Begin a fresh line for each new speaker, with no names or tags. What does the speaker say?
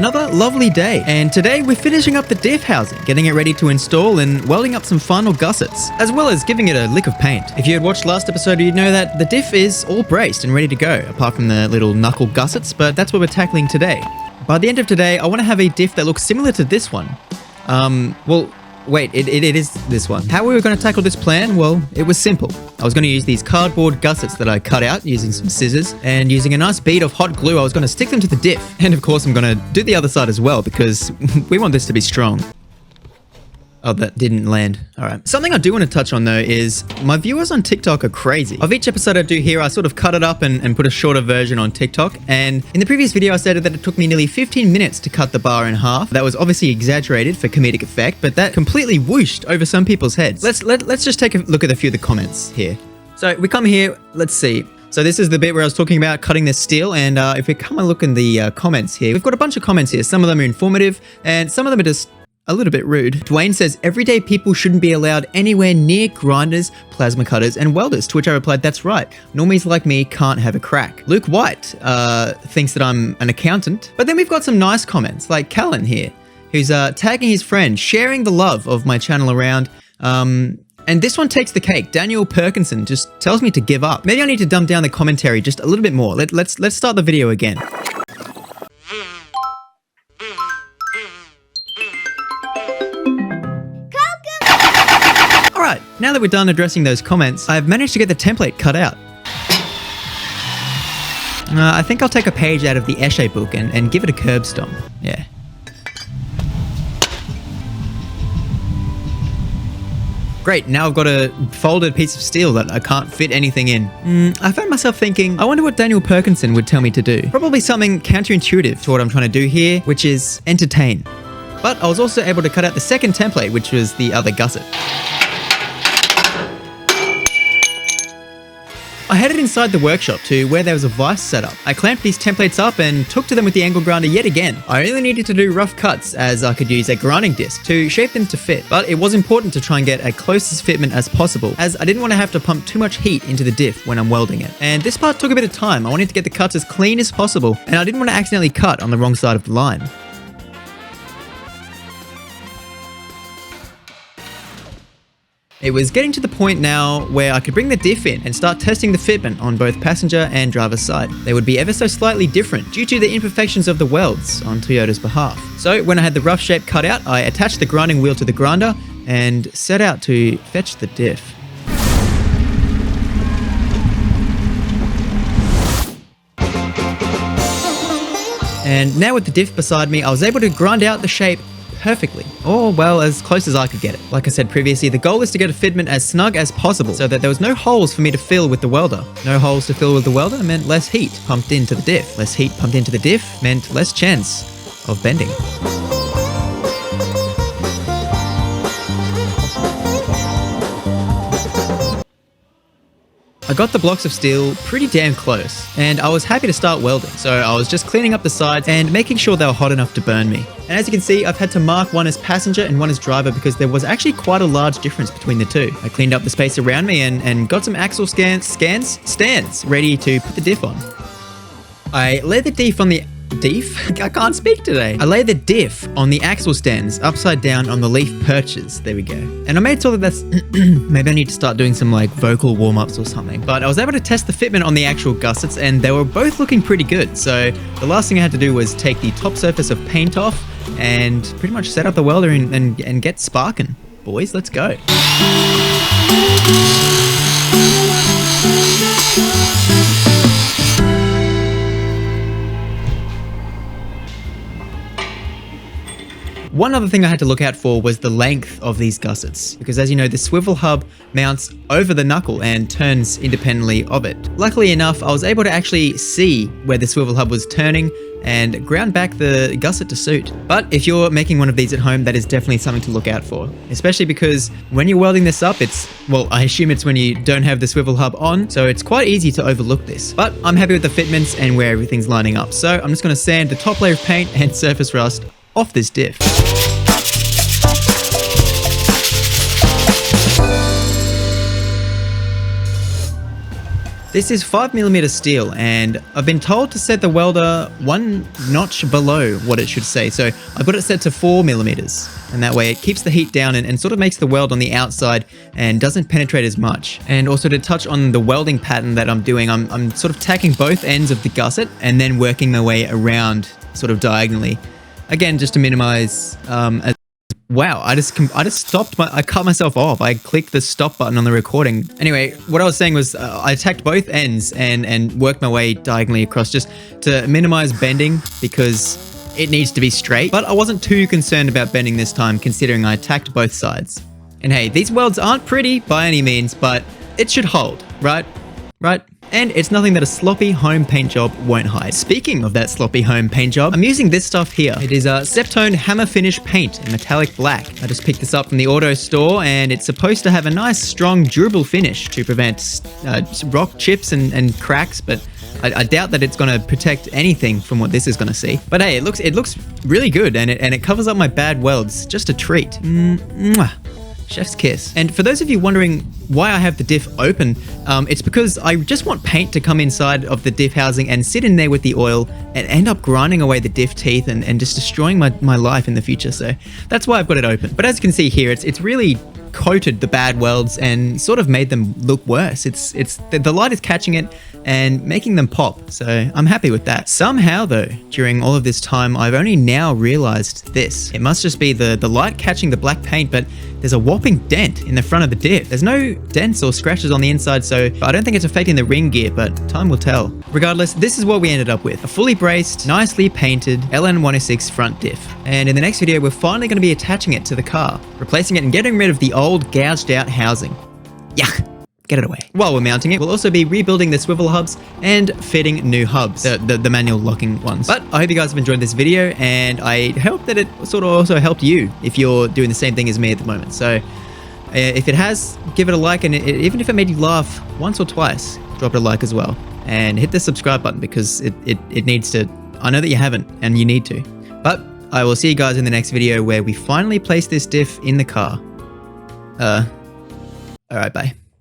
another lovely day. And today we're finishing up the diff housing, getting it ready to install and welding up some final gussets, as well as giving it a lick of paint. If you had watched last episode, you'd know that the diff is all braced and ready to go, apart from the little knuckle gussets, but that's what we're tackling today. By the end of today, I want to have a diff that looks similar to this one. Wait, it is this one. How we were going to tackle this plan? Well, it was simple. I was going to use these cardboard gussets that I cut out using some scissors, and using a nice bead of hot glue, I was going to stick them to the diff. And of course, I'm going to do the other side as well, because we want this to be strong. Oh, that didn't land. All right. Something I do want to touch on, though, is my viewers on TikTok are crazy. Of each episode I do here, I sort of cut it up and put a shorter version on TikTok. And in the previous video, I stated that it took me nearly 15 minutes to cut the bar in half. That was obviously exaggerated for comedic effect, but that completely whooshed over some people's heads. Let's just take a look at a few of the comments here. So we come here, let's see. So this is the bit where I was talking about cutting this steel, and if we come and look in the comments here, we've got a bunch of comments here. Some of them are informative, and some of them are just a little bit rude. Dwayne says, everyday people shouldn't be allowed anywhere near grinders, plasma cutters, and welders, to which I replied, that's right. Normies like me can't have a crack. Luke White thinks that I'm an accountant. But then we've got some nice comments, like Callan here, who's tagging his friend, sharing the love of my channel around. And this one takes the cake. Daniel Perkinson just tells me to give up. Maybe I need to dumb down the commentary just a little bit more. Let's start the video again. Alright, now that we're done addressing those comments, I've managed to get the template cut out. I think I'll take a page out of the Esche book and give it a curb stomp. Yeah. Great, now I've got a folded piece of steel that I can't fit anything in. I found myself thinking, I wonder what Daniel Perkinson would tell me to do. Probably something counterintuitive to what I'm trying to do here, which is entertain. But I was also able to cut out the second template, which was the other gusset. I headed inside the workshop to where there was a vise set up. I clamped these templates up and took to them with the angle grinder yet again. I only needed to do rough cuts, as I could use a grinding disc to shape them to fit, but it was important to try and get a closest fitment as possible, as I didn't want to have to pump too much heat into the diff when I'm welding it. And this part took a bit of time. I wanted to get the cuts as clean as possible, and I didn't want to accidentally cut on the wrong side of the line. It was getting to the point now where I could bring the diff in and start testing the fitment on both passenger and driver's side. They would be ever so slightly different due to the imperfections of the welds on Toyota's behalf. So when I had the rough shape cut out, I attached the grinding wheel to the grinder and set out to fetch the diff. And now with the diff beside me, I was able to grind out the shape perfectly, or well, as close as I could get it. Like I said previously, the goal is to get a fitment as snug as possible so that there was no holes for me to fill with the welder. No holes to fill with the welder meant less heat pumped into the diff. Less heat pumped into the diff meant less chance of bending. I got the blocks of steel pretty damn close, and I was happy to start welding, so I was just cleaning up the sides and making sure they were hot enough to burn me. And as you can see, I've had to mark one as passenger and one as driver because there was actually quite a large difference between the two. I cleaned up the space around me and got some axle stands ready to put the diff on. I laid the diff on the I can't speak today. I laid the diff on the axle stands upside down on the leaf perches. There we go. And I made sure that that's maybe I need to start doing some like vocal warm-ups or something. But I was able to test the fitment on the actual gussets and they were both looking pretty good. So the last thing I had to do was take the top surface of paint off and pretty much set up the welder and get sparking. Boys, let's go. One other thing I had to look out for was the length of these gussets, because as you know, the swivel hub mounts over the knuckle and turns independently of it. Luckily enough, I was able to actually see where the swivel hub was turning and ground back the gusset to suit. But if you're making one of these at home, that is definitely something to look out for, especially because when you're welding this up, well, I assume it's when you don't have the swivel hub on, so it's quite easy to overlook this. But I'm happy with the fitments and where everything's lining up, so I'm just going to sand the top layer of paint and surface rust off this diff. This is 5mm steel, and I've been told to set the welder 1 notch below what it should say. So I got it set to 4mm, and that way it keeps the heat down and sort of makes the weld on the outside and doesn't penetrate as much. And also to touch on the welding pattern that I'm doing, I'm sort of tacking both ends of the gusset and then working my way around sort of diagonally. Again, just to minimize wow, I just stopped I cut myself off. I clicked the stop button on the recording. Anyway, what I was saying was I attacked both ends and worked my way diagonally across just to minimize bending because it needs to be straight. But I wasn't too concerned about bending this time considering I attacked both sides. And hey, these welds aren't pretty by any means, but it should hold, right? Right? And it's nothing that a sloppy home paint job won't hide. Speaking of that sloppy home paint job, I'm using this stuff here. It is a Septone Hammer Finish paint in metallic black. I just picked this up from the auto store, and it's supposed to have a nice, strong, durable finish to prevent rock chips and cracks, but I doubt that it's going to protect anything from what this is going to see. But hey, it looks really good, and it covers up my bad welds. Just a treat. Mwah. Chef's kiss. And for those of you wondering why I have the diff open, it's because I just want paint to come inside of the diff housing and sit in there with the oil and end up grinding away the diff teeth and just destroying my life in the future. So that's why I've got it open. But as you can see here, it's really coated the bad welds and sort of made them look worse. The light is catching it and making them pop, so I'm happy with that. Somehow though, during all of this time, I've only now realized this. It must just be the light catching the black paint, but there's a whopping dent in the front of the diff. There's no dents or scratches on the inside, so I don't think it's affecting the ring gear, but time will tell. Regardless, this is what we ended up with. A fully braced, nicely painted LN106 front diff. And in the next video, we're finally going to be attaching it to the car, replacing it and getting rid of the old gouged out housing. Yuck! Get it away. While we're mounting it, we'll also be rebuilding the swivel hubs and fitting new hubs, the manual locking ones. But I hope you guys have enjoyed this video, and I hope that it sort of also helped you if you're doing the same thing as me at the moment. So if it has, give it a like, and even if it made you laugh once or twice, drop it a like as well. And hit the subscribe button because it needs to. I know that you haven't, and you need to. But I will see you guys in the next video where we finally place this diff in the car. Alright, bye.